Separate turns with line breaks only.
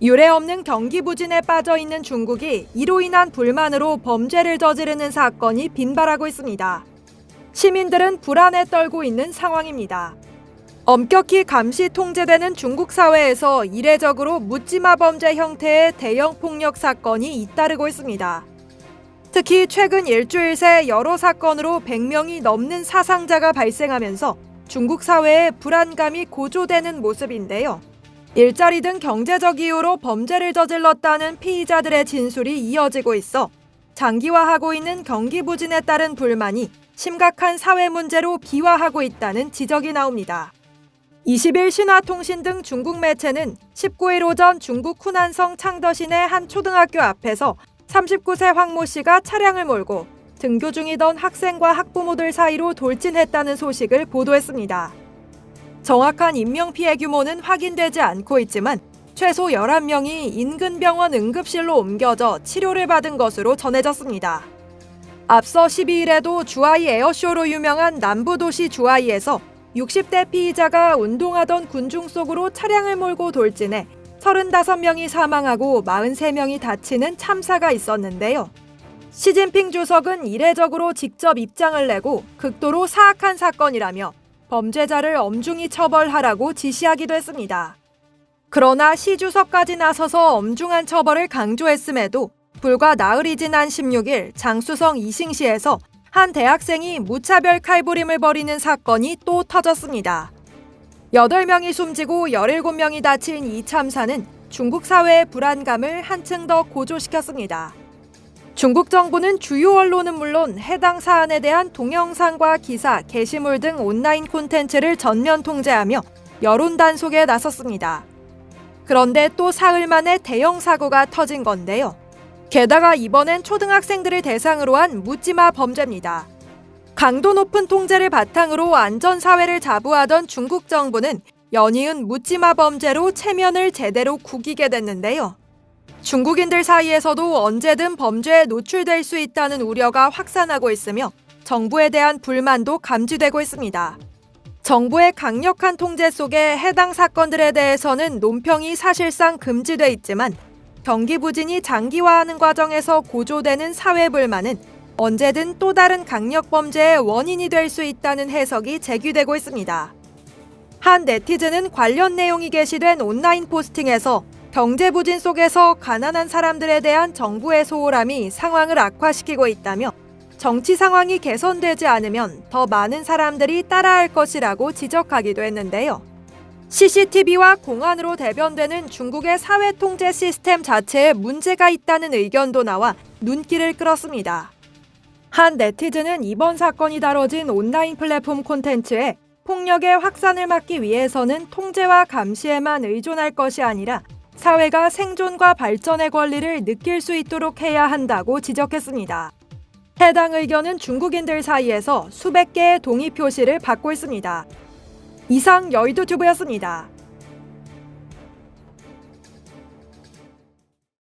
유례 없는 경기 부진에 빠져 있는 중국이 이로 인한 불만으로 범죄를 저지르는 사건이 빈발하고 있습니다. 시민들은 불안에 떨고 있는 상황입니다. 엄격히 감시 통제되는 중국 사회에서 이례적으로 묻지마 범죄 형태의 대형 폭력 사건이 잇따르고 있습니다. 특히 최근 일주일 새 여러 사건으로 100명이 넘는 사상자가 발생하면서 중국 사회의 불안감이 고조되는 모습인데요. 일자리 등 경제적 이유로 범죄를 저질렀다는 피의자들의 진술이 이어지고 있어 장기화하고 있는 경기 부진에 따른 불만이 심각한 사회 문제로 비화하고 있다는 지적이 나옵니다. 20일 신화통신 등 중국 매체는 19일 오전 중국 후난성 창더시내 한 초등학교 앞에서 39세 황모 씨가 차량을 몰고 등교 중이던 학생과 학부모들 사이로 돌진했다는 소식을 보도했습니다. 정확한 인명피해 규모는 확인되지 않고 있지만 최소 11명이 인근 병원 응급실로 옮겨져 치료를 받은 것으로 전해졌습니다. 앞서 12일에도 주하이 에어쇼로 유명한 남부도시 주하이에서 60대 피의자가 운동하던 군중 속으로 차량을 몰고 돌진해 35명이 사망하고 43명이 다치는 참사가 있었는데요. 시진핑 주석은 이례적으로 직접 입장을 내고 극도로 사악한 사건이라며 범죄자를 엄중히 처벌하라고 지시하기도 했습니다. 그러나 시 주석까지 나서서 엄중한 처벌을 강조했음에도 불과 나흘이 지난 16일 장쑤성 이싱시에서 한 대학생이 무차별 칼부림을 벌이는 사건이 또 터졌습니다. 8명이 숨지고 17명이 다친 이 참사는 중국 사회의 불안감을 한층 더 고조시켰습니다. 중국 정부는 주요 언론은 물론 해당 사안에 대한 동영상과 기사, 게시물 등 온라인 콘텐츠를 전면 통제하며 여론 단속에 나섰습니다. 그런데 또 사흘 만에 대형 사고가 터진 건데요. 게다가 이번엔 초등학생들을 대상으로 한 묻지마 범죄입니다. 강도 높은 통제를 바탕으로 안전사회를 자부하던 중국 정부는 연이은 묻지마 범죄로 체면을 제대로 구기게 됐는데요. 중국인들 사이에서도 언제든 범죄에 노출될 수 있다는 우려가 확산하고 있으며 정부에 대한 불만도 감지되고 있습니다. 정부의 강력한 통제 속에 해당 사건들에 대해서는 논평이 사실상 금지돼 있지만 경기 부진이 장기화하는 과정에서 고조되는 사회 불만은 언제든 또 다른 강력 범죄의 원인이 될 수 있다는 해석이 제기되고 있습니다. 한 네티즌은 관련 내용이 게시된 온라인 포스팅에서 경제 부진 속에서 가난한 사람들에 대한 정부의 소홀함이 상황을 악화시키고 있다며 정치 상황이 개선되지 않으면 더 많은 사람들이 따라할 것이라고 지적하기도 했는데요. CCTV와 공안으로 대변되는 중국의 사회 통제 시스템 자체에 문제가 있다는 의견도 나와 눈길을 끌었습니다. 한 네티즌은 이번 사건이 다뤄진 온라인 플랫폼 콘텐츠에 폭력의 확산을 막기 위해서는 통제와 감시에만 의존할 것이 아니라 사회가 생존과 발전의 권리를 느낄 수 있도록 해야 한다고 지적했습니다. 해당 의견은 중국인들 사이에서 수백 개의 동의 표시를 받고 있습니다. 이상 여의도튜브였습니다.